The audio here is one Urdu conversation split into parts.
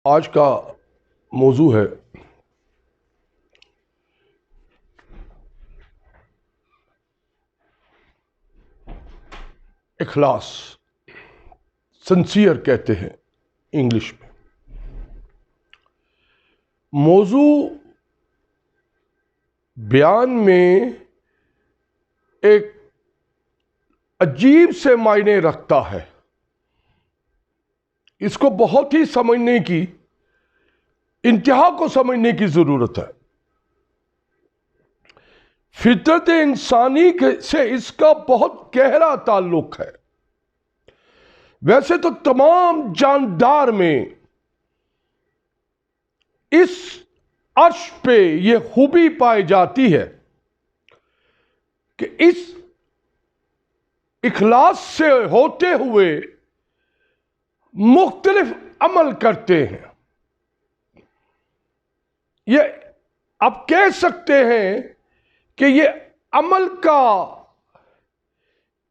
آج کا موضوع ہے اخلاص. سنسیئر کہتے ہیں انگلش میں. موضوع بیان میں ایک عجیب سے معنی رکھتا ہے. اس کو بہت ہی سمجھنے کی، انتہا کو سمجھنے کی ضرورت ہے. فطرت انسانی سے اس کا بہت گہرا تعلق ہے. ویسے تو تمام جاندار میں اس عرش پہ یہ خوبی پائی جاتی ہے کہ اس اخلاص سے ہوتے ہوئے مختلف عمل کرتے ہیں. یہ آپ کہہ سکتے ہیں کہ یہ عمل کا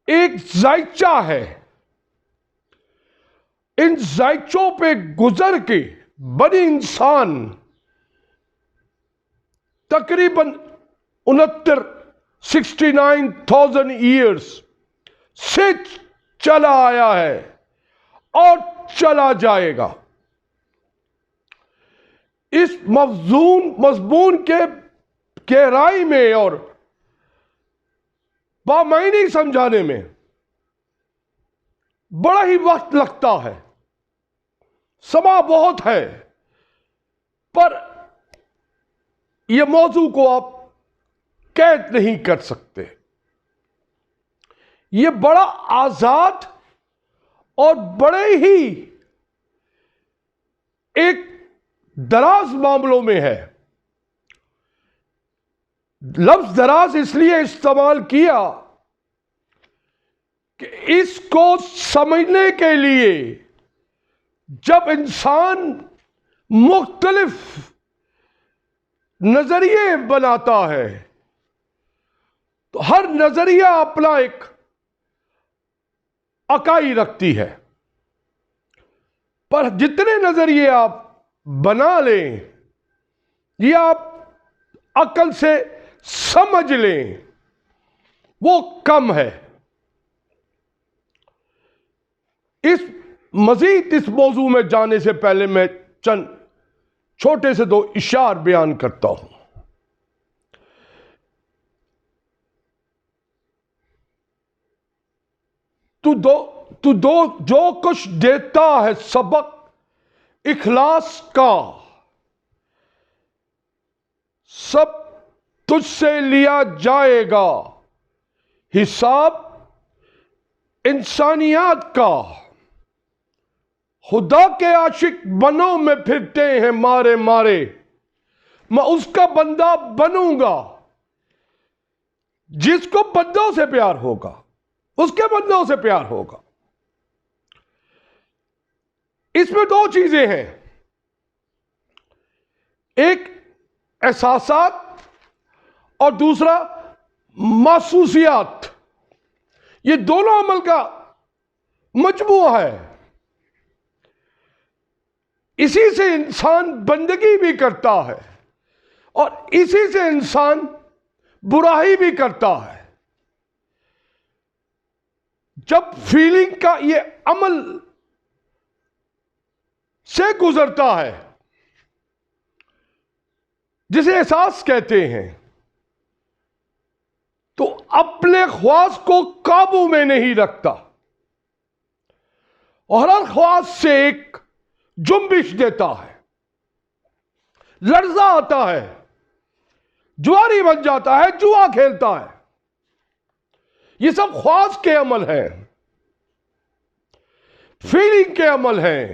ایک ذائچہ ہے. ان ذائچوں پہ گزر کے بنی انسان تقریباً 69,000 ایئرس سے چلا آیا ہے اور چلا جائے گا. اس مضمون کے گہرائی میں اور بامعنی سمجھانے میں بڑا ہی وقت لگتا ہے. سما بہت ہے، پر یہ موضوع کو آپ قید نہیں کر سکتے. یہ بڑا آزاد اور بڑے ہی ایک دراز معاملوں میں ہے. لفظ دراز اس لیے استعمال کیا کہ اس کو سمجھنے کے لیے جب انسان مختلف نظریے بناتا ہے تو ہر نظریہ اپنا ایک اکائی رکھتی ہے. پر جتنے نظریے آپ بنا لیں یا آپ عقل سے سمجھ لیں وہ کم ہے. مزید اس موضوع میں جانے سے پہلے میں چند چھوٹے سے 2 اشعار بیان کرتا ہوں. تو جو کچھ دیتا ہے سبق اخلاص کا، سب تجھ سے لیا جائے گا حساب انسانیات کا. خدا کے عاشق بنوں میں پھرتے ہیں مارے مارے، میں اس کا بندہ بنوں گا جس کو بندوں سے پیار ہوگا، اس کے بندوں سے پیار ہوگا. اس میں 2 چیزیں ہیں، ایک احساسات اور دوسرا محسوسیات. یہ دونوں عمل کا مجموعہ ہے. اسی سے انسان بندگی بھی کرتا ہے اور اسی سے انسان برائی بھی کرتا ہے. جب فیلنگ کا یہ عمل سے گزرتا ہے جسے احساس کہتے ہیں، تو اپنے خواص کو قابو میں نہیں رکھتا اور ہر خواص سے ایک جنبش دیتا ہے، لرزہ آتا ہے، جواری بن جاتا ہے، جوا کھیلتا ہے. یہ سب خواص کے عمل ہیں، فیلنگ کے عمل ہیں.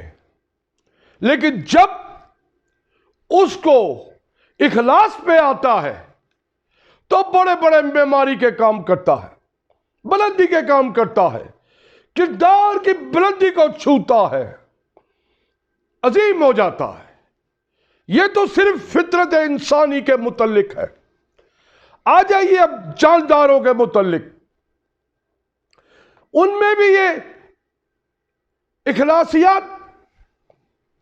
لیکن جب اس کو اخلاص پہ آتا ہے تو بڑے بڑے بیماری کے کام کرتا ہے، بلندی کے کام کرتا ہے، کردار کی بلندی کو چھوتا ہے، عظیم ہو جاتا ہے. یہ تو صرف فطرت انسانی کے متعلق ہے. آ جائیے اب جانداروں کے متعلق. ان میں بھی یہ اخلاصیات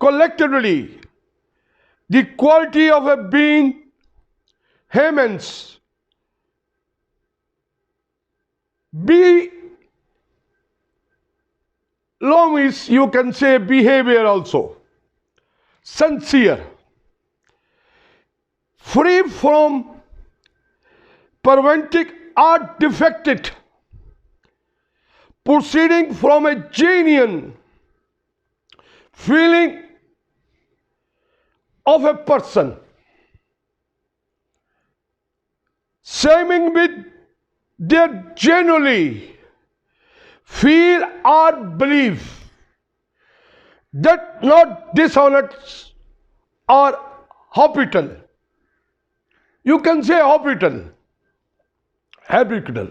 collectively, the quality of a being, humans, belong is, you can say, behavior also. Sincere, free from preventing or defected, proceeding from a genuine feeling of a person, seeming with their genuinely feel or believe that not dishonest or habitual. You can say habitual.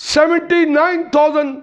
79,000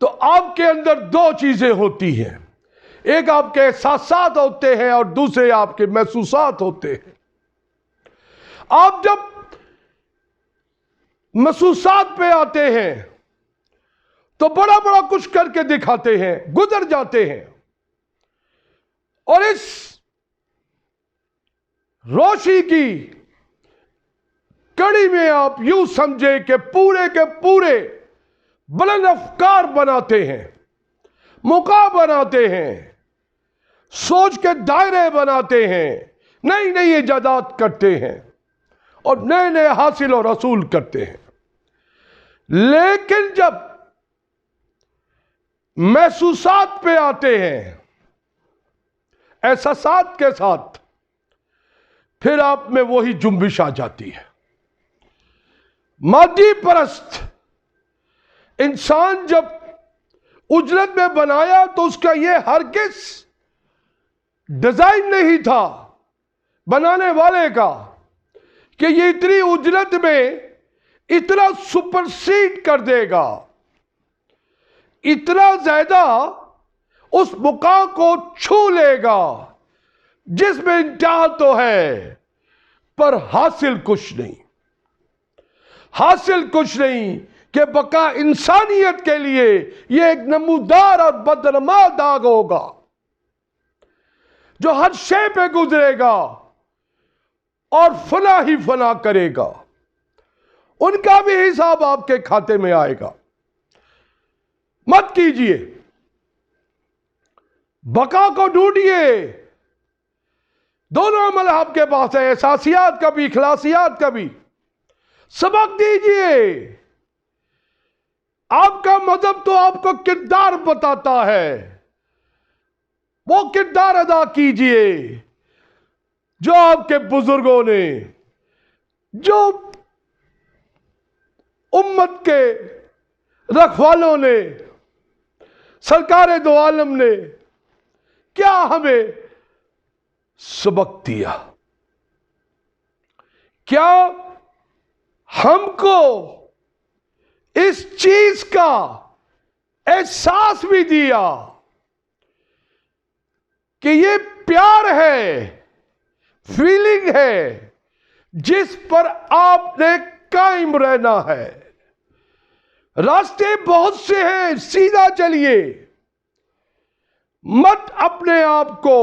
تو آپ کے اندر دو چیزیں ہوتی ہیں، ایک آپ کے احساسات ہوتے ہیں اور دوسرے آپ کے محسوسات ہوتے ہیں۔ آپ جب محسوسات پہ آتے ہیں تو بڑا بڑا کچھ کر کے دکھاتے ہیں، گزر جاتے ہیں، اور اس روشنی کی کڑی میں آپ یوں سمجھے کہ پورے کے پورے بلند افکار بناتے ہیں، موقع بناتے ہیں، سوچ کے دائرے بناتے ہیں، نئی نئی ایجادات کرتے ہیں اور نئے نئے حاصل و رسول کرتے ہیں۔ لیکن جب محسوسات پہ آتے ہیں احساسات کے ساتھ، پھر آپ میں وہی جنبش آ جاتی ہے۔ مادی پرست انسان جب اجلت میں بنایا تو اس کا یہ ہرگز ڈیزائن نہیں تھا بنانے والے کا کہ یہ اتنی اجلت میں اتنا سپرسیڈ کر دے گا، اتنا زیادہ اس مقام کو چھو لے گا جس میں انتہا تو ہے پر حاصل کچھ نہیں، حاصل کچھ نہیں، کہ بقا انسانیت کے لیے یہ ایک نمودار اور بدنما داغ ہوگا جو ہر شے پہ گزرے گا اور فنا ہی فنا کرے گا۔ ان کا بھی حساب آپ کے کھاتے میں آئے گا۔ مت کیجئے، بقا کو ڈھونڈیے۔ دونوں عمل آپ کے پاس ہے، احساسیات کا بھی، اخلاصیات کا بھی۔ سبق دیجئے۔ آپ کا مذہب تو آپ کو کردار بتاتا ہے، وہ کردار ادا کیجئے جو آپ کے بزرگوں نے، جو امت کے رکھوالوں نے، سرکار دو عالم نے کیا ہمیں سبق دیا۔ کیا ہم کو اس چیز کا احساس بھی دیا کہ یہ پیار ہے، فیلنگ ہے جس پر آپ نے قائم رہنا ہے۔ راستے بہت سے ہیں، سیدھا چلیے، مت اپنے آپ کو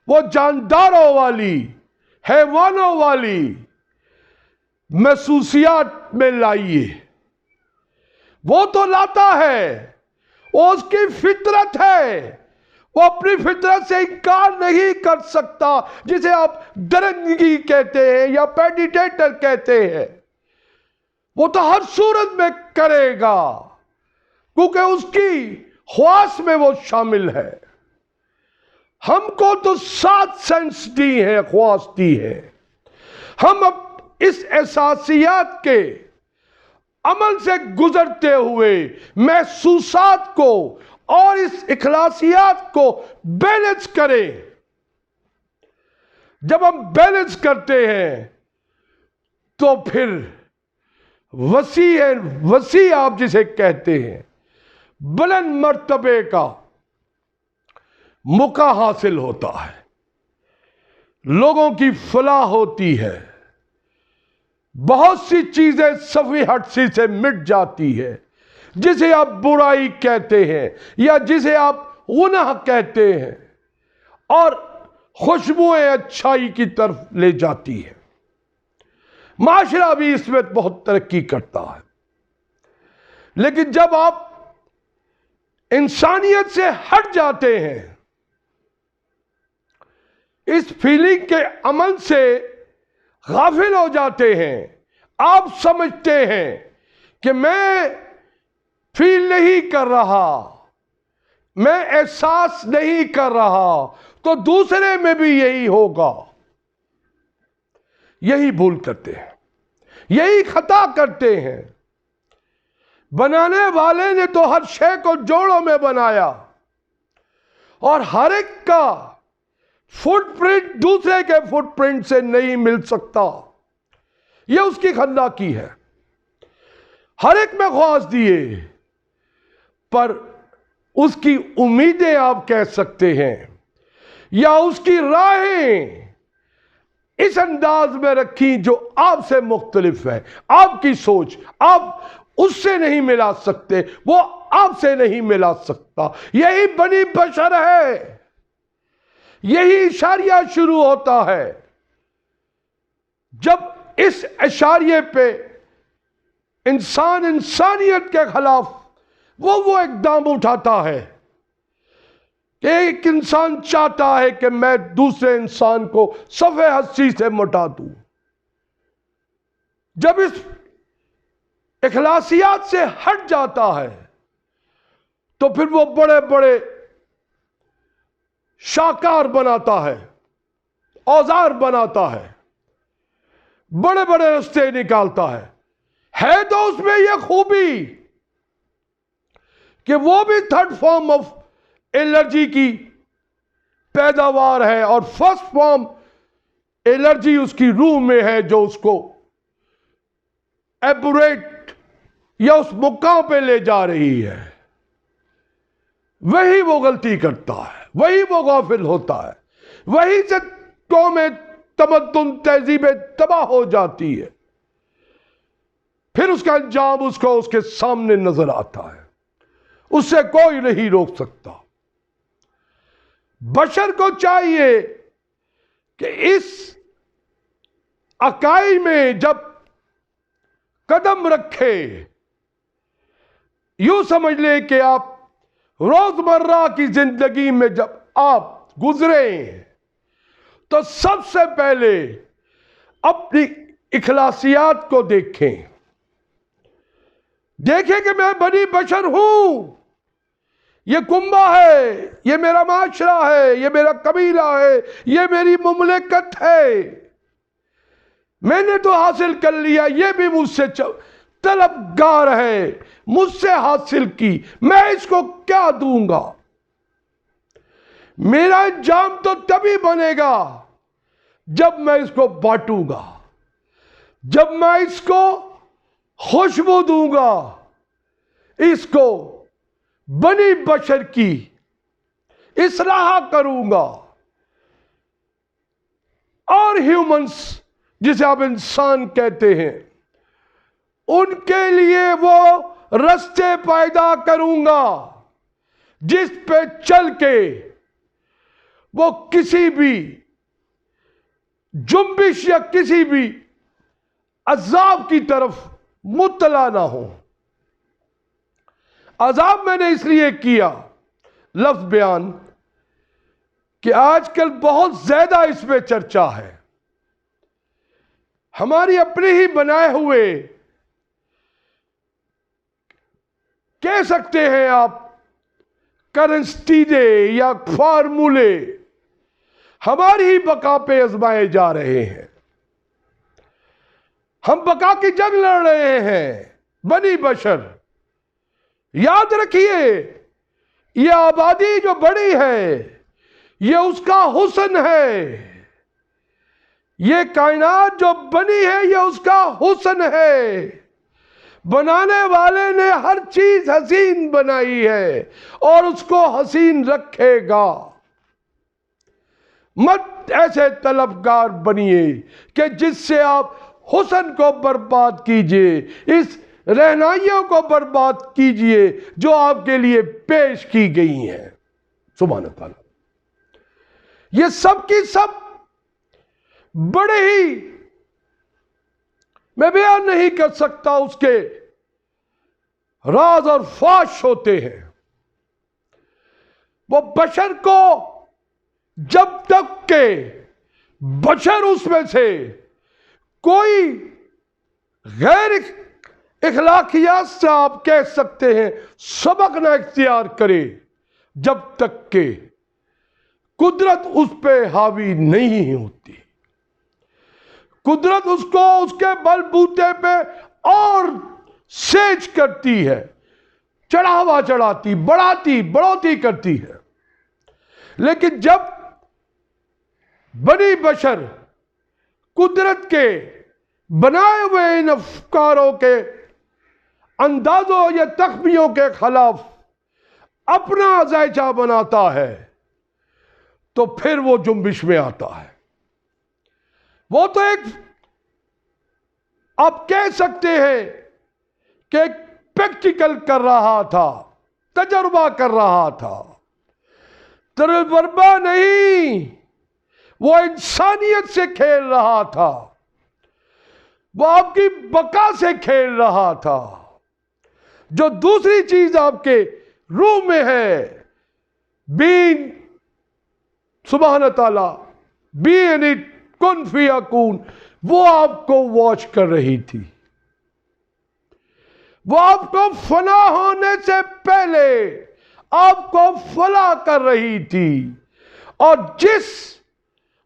وہ جانداروں والی، حیوانوں والی محسوسیات میں لائیے۔ وہ تو لاتا ہے، وہ اس کی فطرت ہے، وہ اپنی فطرت سے انکار نہیں کر سکتا، جسے آپ درندگی کہتے ہیں یا پیڈیٹیٹر کہتے ہیں۔ وہ تو ہر صورت میں کرے گا کیونکہ اس کی خواص میں وہ شامل ہے۔ ہم کو تو 7 سینس دی ہے، خواص دی ہے۔ ہم اب اس احساسیات کے عمل سے گزرتے ہوئے محسوسات کو اور اس اخلاصیات کو بیلنس کریں۔ جب ہم بیلنس کرتے ہیں تو پھر وسیع آپ جسے کہتے ہیں بلند مرتبے کا موقع حاصل ہوتا ہے، لوگوں کی فلاح ہوتی ہے، بہت سی چیزیں صفی ہٹسی سے مٹ جاتی ہے، جسے آپ برائی کہتے ہیں یا جسے آپ گناہ کہتے ہیں، اور خوشبوئیں اچھائی کی طرف لے جاتی ہے۔ معاشرہ بھی اس میں بہت ترقی کرتا ہے۔ لیکن جب آپ انسانیت سے ہٹ جاتے ہیں، اس فیلنگ کے عمل سے غافل ہو جاتے ہیں، آپ سمجھتے ہیں کہ میں فیل نہیں کر رہا، میں احساس نہیں کر رہا، تو دوسرے میں بھی یہی ہوگا۔ یہی بھول کرتے ہیں، یہی خطا کرتے ہیں۔ بنانے والے نے تو ہر شے کو جوڑوں میں بنایا، اور ہر ایک کا فٹ پرنٹ دوسرے کے فٹ پرنٹ سے نہیں مل سکتا، یہ اس کی خندہ کی ہے۔ ہر ایک میں خواص دیے، پر اس کی امیدیں آپ کہہ سکتے ہیں یا اس کی راہیں اس انداز میں رکھی جو آپ سے مختلف ہے. آپ کی سوچ آپ اس سے نہیں ملا سکتے, وہ آپ سے نہیں ملا سکتا. یہی بنی بشر ہے. یہی اشاریہ شروع ہوتا ہے جب اس اشاریے پہ انسان انسانیت کے خلاف وہ اقدام اٹھاتا ہے کہ ایک انسان چاہتا ہے کہ میں دوسرے انسان کو صفحہ ہستی سے مٹا دوں. جب اس اخلاصیات سے ہٹ جاتا ہے تو پھر وہ بڑے بڑے شاہکار بناتا ہے, اوزار بناتا ہے, بڑے بڑے رستے نکالتا ہے تو اس میں یہ خوبی کہ وہ بھی تھرڈ فارم آف الرجی کی پیداوار ہے اور فرسٹ فارم الرجی اس کی روح میں ہے جو اس کو ایبوریٹ یا اس مقام پہ لے جا رہی ہے. وہی وہ غلطی کرتا ہے, وہی وہ غافل ہوتا ہے, وہی سے قومیں تمدن تہذیبیں تباہ ہو جاتی ہے. پھر اس کا انجام اس کو اس کے سامنے نظر آتا ہے, اس سے کوئی نہیں روک سکتا. بشر کو چاہیے کہ اس اکائی میں جب قدم رکھے, یوں سمجھ لے کہ آپ روزمرہ کی زندگی میں جب آپ گزرے تو سب سے پہلے اپنی اخلاصیات کو دیکھیں کہ میں بنی بشر ہوں. یہ کنبہ ہے, یہ میرا معاشرہ ہے, یہ میرا قبیلہ ہے, یہ میری مملکت ہے. میں نے تو حاصل کر لیا, یہ بھی مجھ سے طلبگار ہے, مجھ سے حاصل کی, میں اس کو کیا دوں گا. میرا انجام تو تبھی بنے گا جب میں اس کو بانٹوں گا, جب میں اس کو خوشبو دوں گا, اس کو بنی بشر کی اصلاح کروں گا. اور ہیومنز جسے آپ انسان کہتے ہیں, ان کے لیے وہ رستے پیدا کروں گا جس پہ چل کے وہ کسی بھی جنبش یا کسی بھی عذاب کی طرف مطلع نہ ہو. عذاب میں نے اس لیے کیا لفظ بیان کہ آج کل بہت زیادہ اس پہ چرچا ہے. ہماری اپنے ہی بنائے ہوئے کہہ سکتے ہیں آپ کرنسٹیڈے یا فارمولے ہماری ہی بقا پہ آزمائے جا رہے ہیں. ہم بقا کی جنگ لڑ رہے ہیں. بنی بشر یاد رکھیے, یہ آبادی جو بڑی ہے یہ اس کا حسن ہے. یہ کائنات جو بنی ہے یہ اس کا حسن ہے. بنانے والے نے ہر چیز حسین بنائی ہے اور اس کو حسین رکھے گا. مت ایسے طلبگار بنیے کہ جس سے آپ حسن کو برباد کیجئے, اس رہنائیوں کو برباد کیجئے جو آپ کے لیے پیش کی گئی ہیں. سبحان اللہ. یہ سب کی سب بڑے ہی, میں بیان نہیں کر سکتا اس کے راز اور فاش ہوتے ہیں. وہ بشر کو جب تک کہ بشر اس میں سے کوئی غیر اخلاقیات سے آپ کہہ سکتے ہیں سبق نہ اختیار کرے, جب تک کہ قدرت اس پہ حاوی نہیں ہوتی. قدرت اس کو اس کے بل بوتے پہ اور سیج کرتی ہے, چڑھاوا چڑھاتی, بڑھوتی کرتی ہے. لیکن جب بنی بشر قدرت کے بنائے ہوئے ان افکاروں کے اندازوں یا تخمیوں کے خلاف اپنا ذائچہ بناتا ہے تو پھر وہ جنبش میں آتا ہے. وہ تو ایک آپ کہہ سکتے ہیں کہ ایک پریکٹیکل کر رہا تھا, تجربہ کر رہا تھا. تجربہ نہیں, وہ انسانیت سے کھیل رہا تھا, وہ آپ کی بقا سے کھیل رہا تھا. جو دوسری چیز آپ کے روح میں ہے, بین سبحانہ تعالی, بی ان اٹ, کن فیکون, وہ آپ کو واچ کر رہی تھی. وہ آپ کو فنا ہونے سے پہلے آپ کو فلا کر رہی تھی. اور جس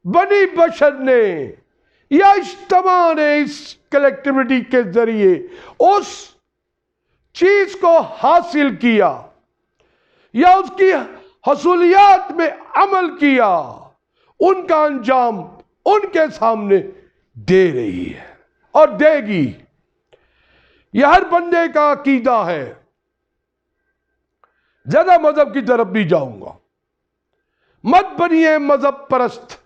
بنی بشر نے یا اجتماع نے اس کلیکٹیوٹی کے ذریعے اس چیز کو حاصل کیا یا اس کی حصولیات میں عمل کیا, ان کا انجام ان کے سامنے دے رہی ہے اور دے گی. یہ ہر بندے کا عقیدہ ہے. زیادہ مذہب کی طرف بھی جاؤں گا, مت بنیے مذہب پرست.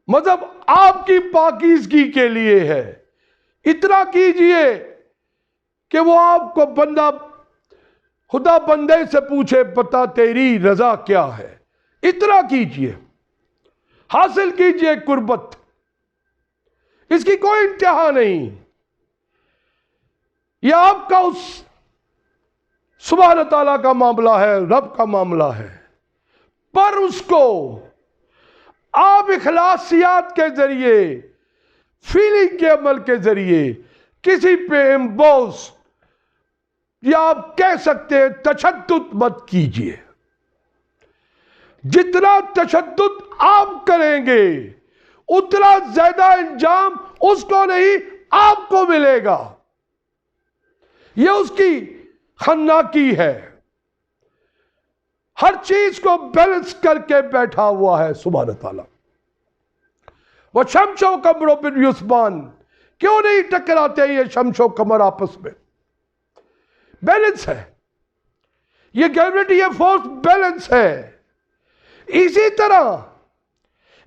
مذہب آپ کی پاکیزگی کے لیے ہے. اتنا کیجئے کہ وہ آپ کو بندہ خدا بندے سے پوچھے بتا تیری رضا کیا ہے. اتنا کیجئے, حاصل کیجئے قربت, اس کی کوئی انتہا نہیں. یہ آپ کا اس سبحانہ تعالیٰ کا معاملہ ہے, رب کا معاملہ ہے, پر اس کو آپ اخلاصیات کے ذریعے, فیلنگ کے عمل کے ذریعے کسی پہ امبوز یا آپ کہہ سکتے ہیں تشدد مت کیجئے. جتنا تشدد آپ کریں گے اتنا زیادہ انجام اس کو نہیں آپ کو ملے گا. یہ اس کی خناکی ہے. ہر چیز کو بیلنس کر کے بیٹھا ہوا ہے سبحانہ تعالیٰ. وہ شمس و قمر بن یسبان, کیوں نہیں ٹکراتے یہ شمس و قمر آپس میں؟ بیلنس ہے. یہ گریویٹی فورس بیلنس ہے. اسی طرح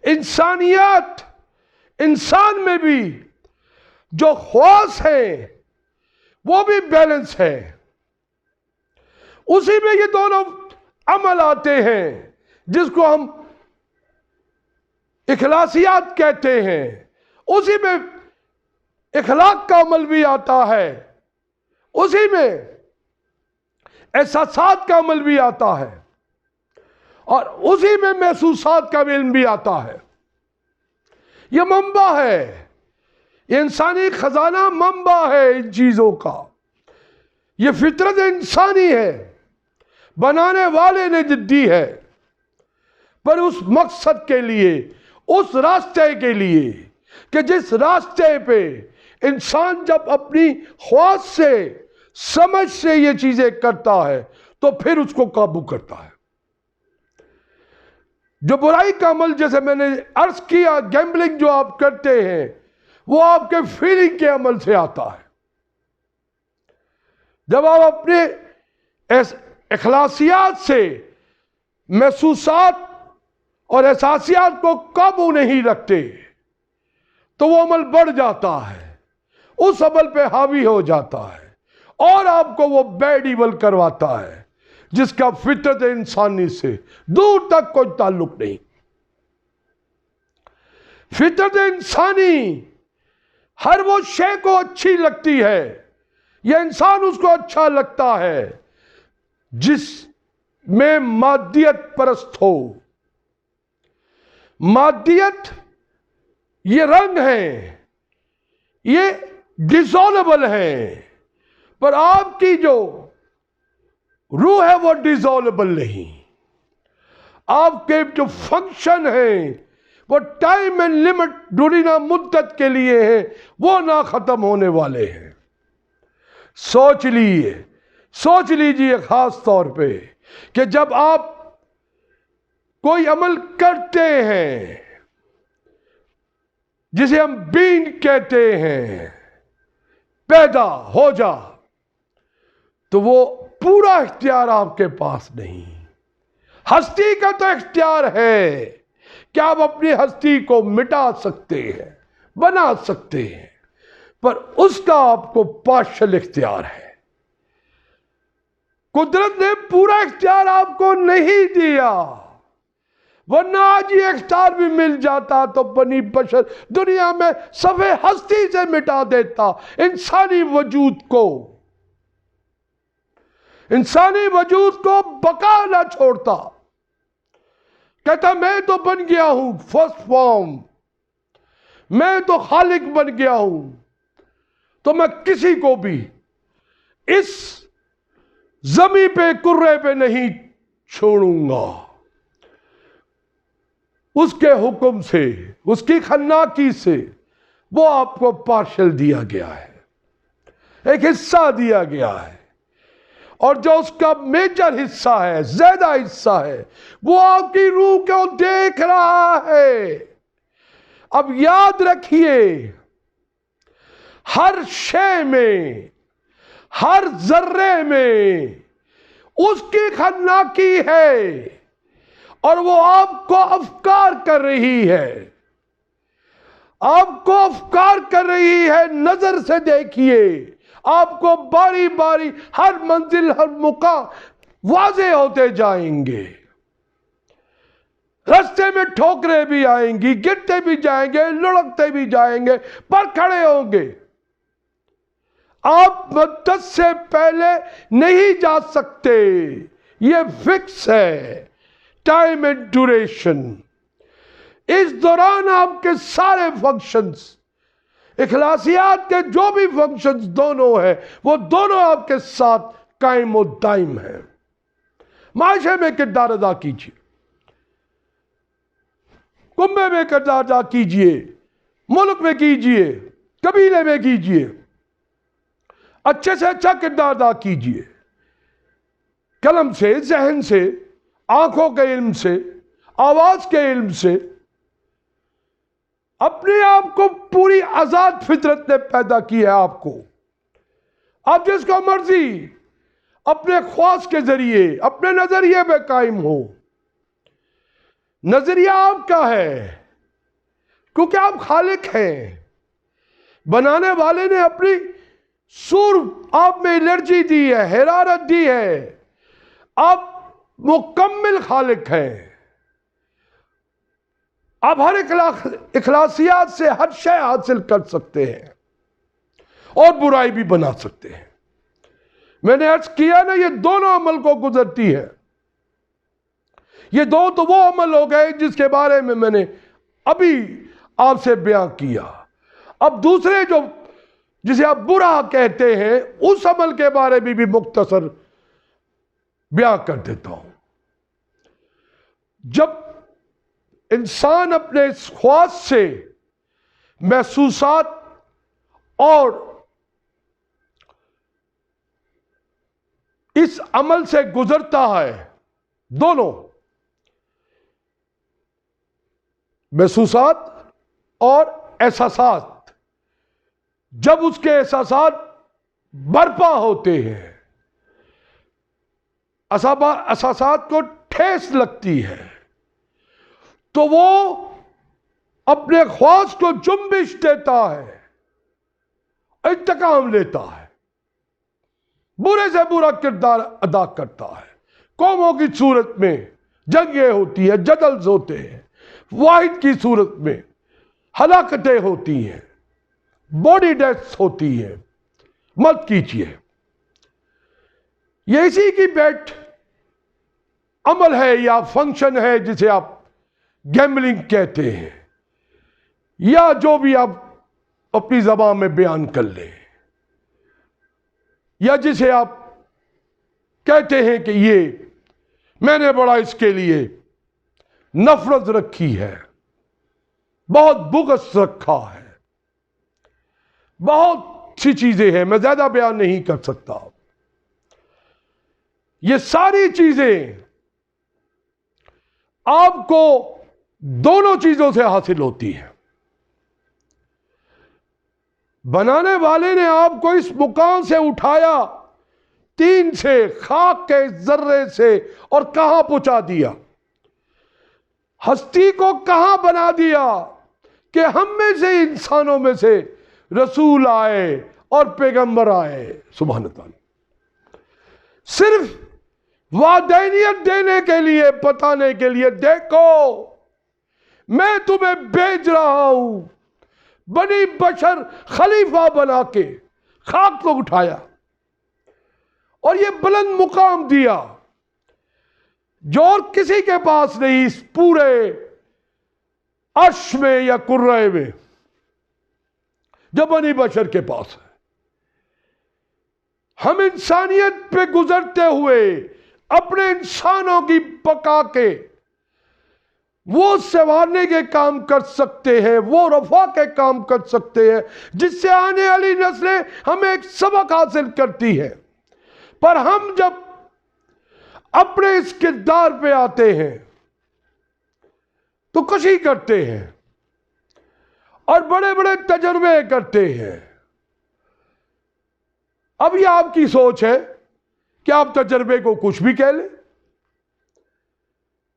انسانیت, انسان میں بھی جو خواص ہیں وہ بھی بیلنس ہے. اسی میں یہ دونوں عمل آتے ہیں جس کو ہم اخلاصیات کہتے ہیں. اسی میں اخلاق کا عمل بھی آتا ہے, اسی میں احساسات کا عمل بھی آتا ہے, اور اسی میں محسوسات کا علم بھی آتا ہے. یہ منبع ہے, یہ انسانی خزانہ منبع ہے ان چیزوں کا. یہ فطرت انسانی ہے, بنانے والے نے دی ہے, پر اس مقصد کے لیے, اس راستے کے لیے کہ جس راستے پہ انسان جب اپنی خواص سے, سمجھ سے یہ چیزیں کرتا ہے تو پھر اس کو قابو کرتا ہے. جو برائی کا عمل, جیسے میں نے عرض کیا, گیمبلنگ جو آپ کرتے ہیں وہ آپ کے فیلنگ کے عمل سے آتا ہے. جب آپ اپنے اخلاصیات سے محسوسات اور احساسیات کو قابو نہیں رکھتے تو وہ عمل بڑھ جاتا ہے, اس عمل پہ حاوی ہو جاتا ہے اور آپ کو وہ بیڈ ایول کرواتا ہے جس کا فطرت انسانی سے دور تک کوئی تعلق نہیں. فطرت انسانی ہر وہ شے کو اچھی لگتی ہے, یہ انسان اس کو اچھا لگتا ہے جس میں مادیت پرست ہو. مادیت یہ رنگ ہے, یہ ڈیزولبل ہے, پر آپ کی جو روح ہے وہ ڈیزولبل نہیں. آپ کے جو فنکشن ہیں وہ ٹائم اینڈ لمٹ, ڈورینا مدت کے لیے ہیں, وہ نہ ختم ہونے والے ہیں. سوچ لیجئے خاص طور پہ کہ جب آپ کوئی عمل کرتے ہیں جسے ہم بینگ کہتے ہیں, پیدا ہو جا, تو وہ پورا اختیار آپ کے پاس نہیں. ہستی کا تو اختیار ہے کہ آپ اپنی ہستی کو مٹا سکتے ہیں، بنا سکتے ہیں، پر اس کا آپ کو پارشل اختیار ہے. قدرت نے پورا اختیار آپ کو نہیں دیا، ورنہ آج یہ اختیار بھی مل جاتا تو بنی بشر دنیا میں صفحے ہستی سے مٹا دیتا. انسانی وجود کو بقا نہ چھوڑتا. کہتا میں تو بن گیا ہوں فرسٹ فارم، میں تو خالق بن گیا ہوں، تو میں کسی کو بھی اس زمین پہ کرے پہ نہیں چھوڑوں گا. اس کے حکم سے، اس کی خناکی سے وہ آپ کو پارشل دیا گیا ہے، ایک حصہ دیا گیا ہے. اور جو اس کا میجر حصہ ہے، زیادہ حصہ ہے، وہ آپ کی روح کو دیکھ رہا ہے. اب یاد رکھیے، ہر شے میں، ہر ذرے میں اس کی خناکی ہے، اور وہ آپ کو افکار کر رہی ہے. آپ کو افکار کر رہی ہے. نظر سے دیکھیے، آپ کو باری باری ہر منزل، ہر مقام واضح ہوتے جائیں گے. رستے میں ٹھوکریں بھی آئیں گی، گرتے بھی جائیں گے، لڑکتے بھی جائیں گے، پر کھڑے ہوں گے. آپ مدت سے پہلے نہیں جا سکتے، یہ فکس ہے. Time and duration. اس دوران آپ کے سارے فنکشنز، اخلاصیات کے جو بھی فنکشنز دونوں ہیں، وہ دونوں آپ کے ساتھ قائم و دائم ہیں. معاشرے میں کردار ادا کیجیے، کنبے میں کردار ادا کیجیے، ملک میں کیجیے، قبیلے میں کیجیے، اچھے سے اچھا کردار ادا کیجیے. قلم سے، ذہن سے، آنکھوں کے علم سے، آواز کے علم سے. اپنے آپ کو پوری آزاد فطرت نے پیدا کی ہے. آپ کو، آپ جس کو مرضی اپنے خواص کے ذریعے، اپنے نظریے پہ قائم ہو. نظریہ آپ کا ہے کیونکہ آپ خالق ہیں. بنانے والے نے اپنی سور آپ میں الرجی دی ہے، حرارت دی ہے. آپ مکمل خالق ہیں. آپ ہر اخلاصیات سے ہر شے حاصل کر سکتے ہیں اور برائی بھی بنا سکتے ہیں. میں نے عرض کیا نا، یہ دونوں عمل کو گزرتی ہے. یہ دو تو وہ عمل ہو گئے جس کے بارے میں نے ابھی آپ سے بیان کیا. اب دوسرے جو جسے آپ برا کہتے ہیں، اس عمل کے بارے میں بھی مختصر بیان کر دیتا ہوں. جب انسان اپنے اس خواص سے، محسوسات اور اس عمل سے گزرتا ہے، دونوں محسوسات اور احساسات، جب اس کے احساسات برپا ہوتے ہیں، احساسات کو ٹھیس لگتی ہے، تو وہ اپنے خواص کو جنبش دیتا ہے، انتقام لیتا ہے، برے سے برا کردار ادا کرتا ہے. قوموں کی صورت میں جنگیں ہوتی ہیں، جدلز ہوتے ہیں. واحد کی صورت میں ہلاکتیں ہوتی ہیں، باڈی ڈیتھس ہوتی ہیں. مت کیجیے. یہ اسی کی بیٹ عمل ہے یا فنکشن ہے جسے آپ گیمبلنگ کہتے ہیں، یا جو بھی آپ اپنی زبان میں بیان کر لیں، یا جسے آپ کہتے ہیں کہ یہ میں نے بڑا اس کے لیے نفرت رکھی ہے، بہت بغض رکھا ہے. بہت سی چیزیں ہیں، میں زیادہ بیان نہیں کر سکتا. یہ ساری چیزیں آپ کو دونوں چیزوں سے حاصل ہوتی ہیں. بنانے والے نے آپ کو اس مقام سے اٹھایا تین سے، خاک کے ذرے سے، اور کہاں پہنچا دیا؟ ہستی کو کہاں بنا دیا کہ ہم میں سے، انسانوں میں سے رسول آئے اور پیغمبر آئے. سبحان اللہ. صرف وعدینیت دینے کے لیے، بتانے کے لیے، دیکھو میں تمہیں بھیج رہا ہوں. بنی بشر خلیفہ بنا کے خاک کو اٹھایا اور یہ بلند مقام دیا جو اور کسی کے پاس نہیں اس پورے عرش میں یا کرے میں، جو بنی بشر کے پاس ہے. ہم انسانیت پہ گزرتے ہوئے اپنے انسانوں کی بقا کے وہ سنوارنے کے کام کر سکتے ہیں، وہ رفع کے کام کر سکتے ہیں جس سے آنے والی نسلیں ہمیں ایک سبق حاصل کرتی ہیں. پر ہم جب اپنے اس کردار پہ آتے ہیں تو خوشی کرتے ہیں اور بڑے بڑے تجربے کرتے ہیں. اب یہ آپ کی سوچ ہے کہ آپ تجربے کو کچھ بھی کہہ لیں،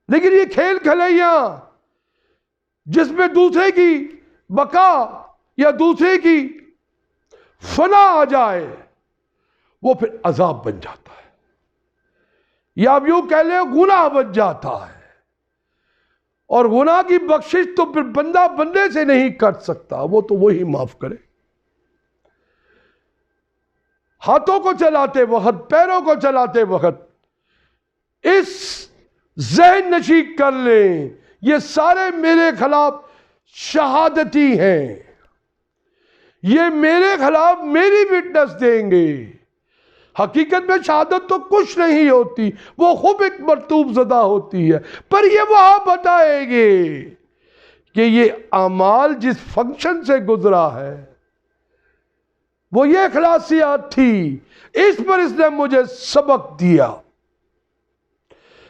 لیکن یہ کھیل کھلیاں جس میں دوسرے کی بقا یا دوسرے کی فنا آ جائے، وہ پھر عذاب بن جاتا ہے، یا آپ یوں کہہ لیں گناہ بن جاتا ہے. اور گناہ کی بخشش تو پھر بندہ بندے سے نہیں کر سکتا، وہ تو وہی معاف کرے. ہاتھوں کو چلاتے وقت، پیروں کو چلاتے وقت اس ذہن نشی کر لیں یہ سارے میرے خلاف شہادتی ہیں، یہ میرے خلاف میری وٹنس دیں گے. حقیقت میں شہادت تو کچھ نہیں ہوتی، وہ خوب ایک مرطوب زدہ ہوتی ہے، پر یہ وہاں بتائیں گے کہ یہ اعمال جس فنکشن سے گزرا ہے وہ یہ اخلاصیات تھی، اس پر اس نے مجھے سبق دیا،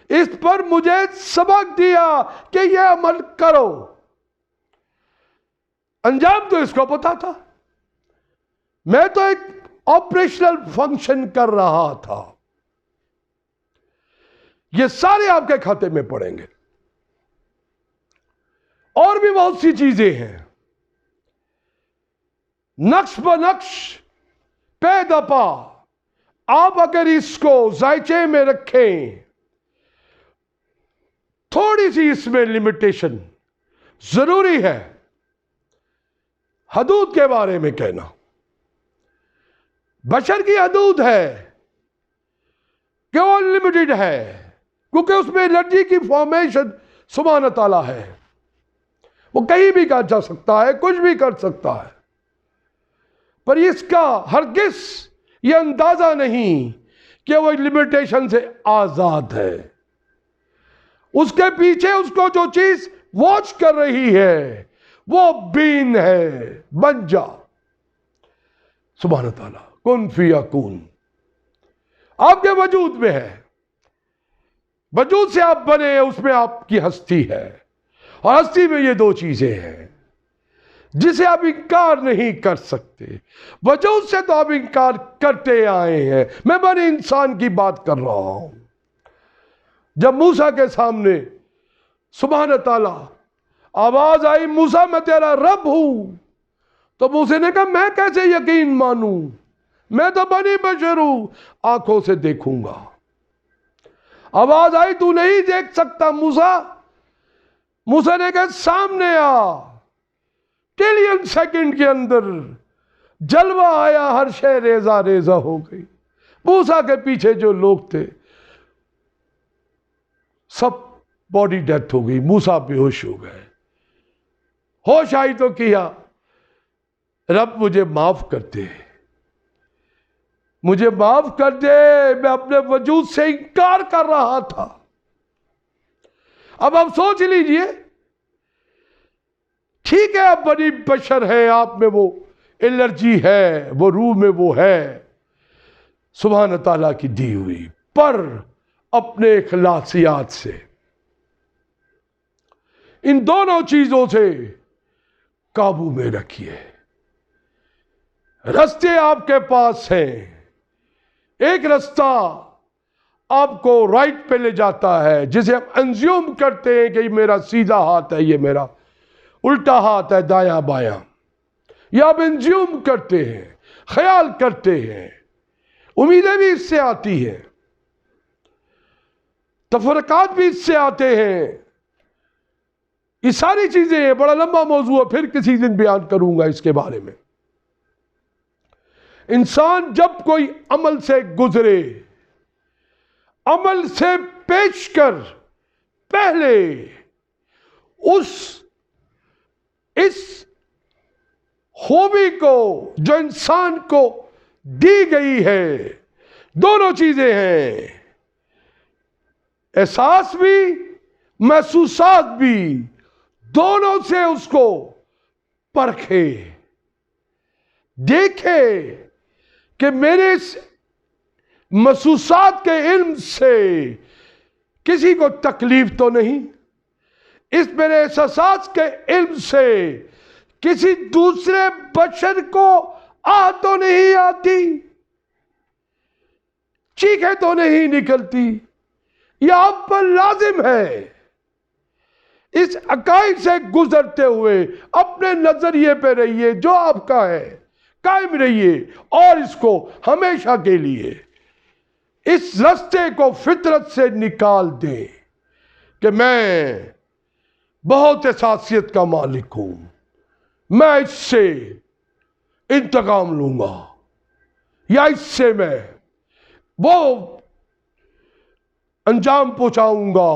اس پر مجھے سبق دیا کہ یہ عمل کرو. انجام تو اس کو پتا تھا، میں تو ایک آپریشنل فنکشن کر رہا تھا. یہ سارے آپ کے کھاتے میں پڑیں گے. اور بھی بہت سی چیزیں ہیں، نقش بنقش پے دپا آپ اگر اس کو ذائچے میں رکھیں، تھوڑی سی اس میں لمیٹیشن ضروری ہے. حدود کے بارے میں کہنا، بشر کی حدود ہے کہ وہ انلمیٹڈ ہے، کیونکہ اس میں انرجی کی فارمیشن سبحانہ تعالیٰ ہے، وہ کہیں بھی جا سکتا ہے، کچھ بھی کر سکتا ہے. پر اس کا ہرگز یہ اندازہ نہیں کہ وہ لمیٹیشن سے آزاد ہے. اس کے پیچھے اس کو جو چیز واچ کر رہی ہے وہ بین ہے، بن جا. سبحانہ تعالیٰ کن فیکون آپ کے وجود میں ہے، وجود سے آپ بنے، اس میں آپ کی ہستی ہے، اور ہستی میں یہ دو چیزیں ہیں جسے آپ انکار نہیں کر سکتے. وجود سے تو آپ انکار کرتے آئے ہیں. میں بنی انسان کی بات کر رہا ہوں. جب موسیٰ کے سامنے سبحانہ تعالیٰ آواز آئی موسیٰ میں تیرا رب ہوں، تو موسیٰ نے کہا میں کیسے یقین مانوں، میں تو بنی بشر ہوں، آنکھوں سے دیکھوں گا. آواز آئی تو نہیں دیکھ سکتا موسیٰ. موسیٰ نے کہا سامنے آ. ٹریلین سیکنڈ کے اندر جلوہ آیا، ہر شے ریزہ ریزہ ہو گئی. موسیٰ کے پیچھے جو لوگ تھے سب باڈی ڈیتھ ہو گئی، موسیٰ بے ہوش ہو گئے. ہوش آئی تو کیا رب مجھے معاف کر دے، مجھے معاف کر دے، میں اپنے وجود سے انکار کر رہا تھا. اب آپ سوچ لیجئے، ٹھیک ہے آپ بنی بشر ہے، آپ میں وہ الرجی ہے، وہ روح میں وہ ہے سبحانہ تعالیٰ کی دی ہوئی، پر اپنے اخلاصیات سے ان دونوں چیزوں سے قابو میں رکھیے. رستے آپ کے پاس ہیں، ایک راستہ آپ کو رائٹ پہ لے جاتا ہے جسے ہم انزیوم کرتے ہیں کہ یہ میرا سیدھا ہاتھ ہے، یہ میرا الٹا ہاتھ ہے، دایاں بایاں. یا آپ انزیوم کرتے ہیں، خیال کرتے ہیں، امیدیں بھی اس سے آتی ہیں، تفرقات بھی اس سے آتے ہیں. یہ ساری چیزیں ہیں. بڑا لمبا موضوع ہے، پھر کسی دن بیان کروں گا اس کے بارے میں. انسان جب کوئی عمل سے گزرے، عمل سے پیش کر پہلے اس خوبی کو جو انسان کو دی گئی ہے، دونوں چیزیں ہیں، احساس بھی محسوسات بھی، دونوں سے اس کو پرکھے، دیکھے کہ میرے اس محسوسات کے علم سے کسی کو تکلیف تو نہیں، اس میرے احساسات کے علم سے کسی دوسرے بشر کو تو نہیں آتی، چیخیں تو نہیں نکلتی. یہ آپ پر لازم ہے. اس عقائد سے گزرتے ہوئے اپنے نظریے پہ رہیے جو آپ کا ہے، قائم رہیے، اور اس کو ہمیشہ کے لیے اس رستے کو فطرت سے نکال دیں کہ میں بہت حساسیت کا مالک ہوں، میں اس سے انتقام لوں گا، یا اس سے میں وہ انجام پہنچاؤں گا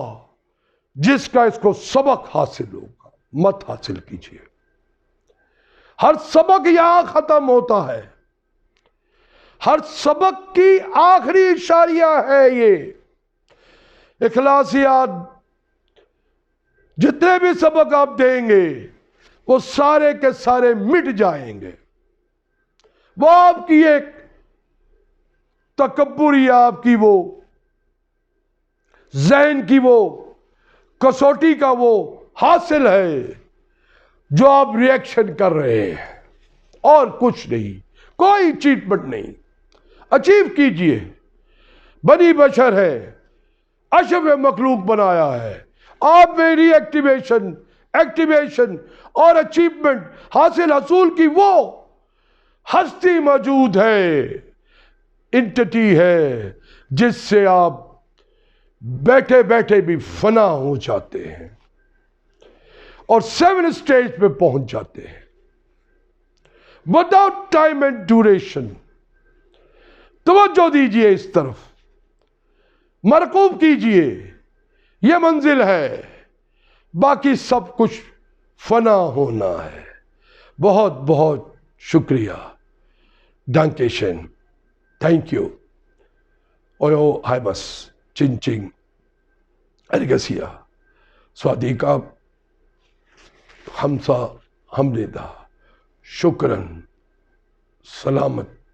جس کا اس کو سبق حاصل ہوگا. مت حاصل کیجیے. ہر سبق یہاں ختم ہوتا ہے. ہر سبق کی آخری اشاریہ ہے یہ. اخلاصیات جتنے بھی سبق آپ دیں گے وہ سارے کے سارے مٹ جائیں گے. وہ آپ کی ایک تکبر یا آپ کی وہ ذہن کی وہ کسوٹی کا وہ حاصل ہے جو آپ ریئیکشن کر رہے ہیں، اور کچھ نہیں. کوئی ٹریٹمنٹ نہیں. اچیو کیجئے. بنی بشر ہے، اشرف مخلوق بنایا ہے. آپ میں ری ایکٹیویشن اور اچیومنٹ حصول کی وہ ہستی موجود ہے، انٹیٹی ہے، جس سے آپ بیٹھے بیٹھے بھی فنا ہو جاتے ہیں اور 7 اسٹیج پہ پہنچ جاتے ہیں. Without time and duration. توجہ دیجئے اس طرف، مرغوب کیجئے. یہ منزل ہے، باقی سب کچھ فنا ہونا ہے. بہت بہت شکریہ. ڈانکیشن. Thank you. اویو ہائبس چنچنگ ارگسیا سوادیکا ہمسا ہم نے دا شکرن. سلامت.